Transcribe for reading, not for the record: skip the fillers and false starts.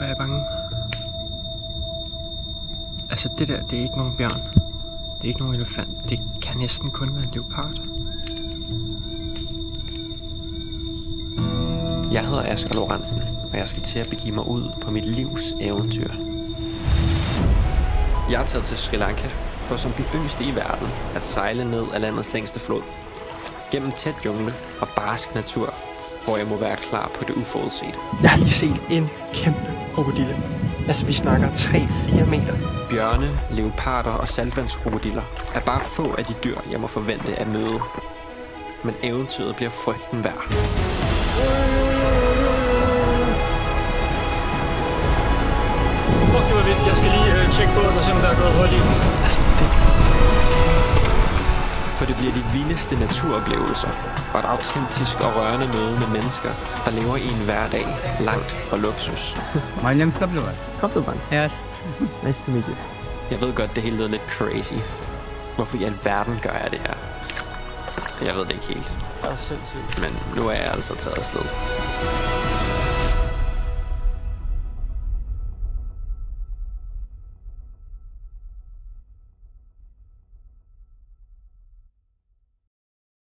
jeg bange. Altså det der, det er ikke nogen bjørn. Det er ikke nogen elefant. Det kan næsten kun være en leopard. Jeg hedder Asger Lorentzen, og jeg skal til at begive mig ud på mit livs eventyr. Jeg er taget til Sri Lanka for som den yngste i verden at sejle ned ad landets længste flod. Gennem tæt jungle og barsk natur, hvor jeg må være klar på det uforudsete. Jeg har lige set en kæmpe krokodille. Altså vi snakker 3-4 meter. Bjørne, leoparder og saltvandskrokodiller er bare få af de dyr, jeg må forvente at møde. Men eventyret bliver frygten værd. Det var vildt. Jeg skal lige tjekke på, og se om der er gået hul i. Altså det... For det bliver de vildeste naturoplevelser og et autentisk og rørende møde med mennesker, der lever i en hverdag langt fra luksus. My name is Kapluban. Kapluban? Yes. Nice to meet you. Jeg ved godt, det hele lyder lidt crazy. Hvorfor i alverden gør jeg det her? Jeg ved det ikke helt. Det er sindssygt. Men nu er jeg altså taget afsted.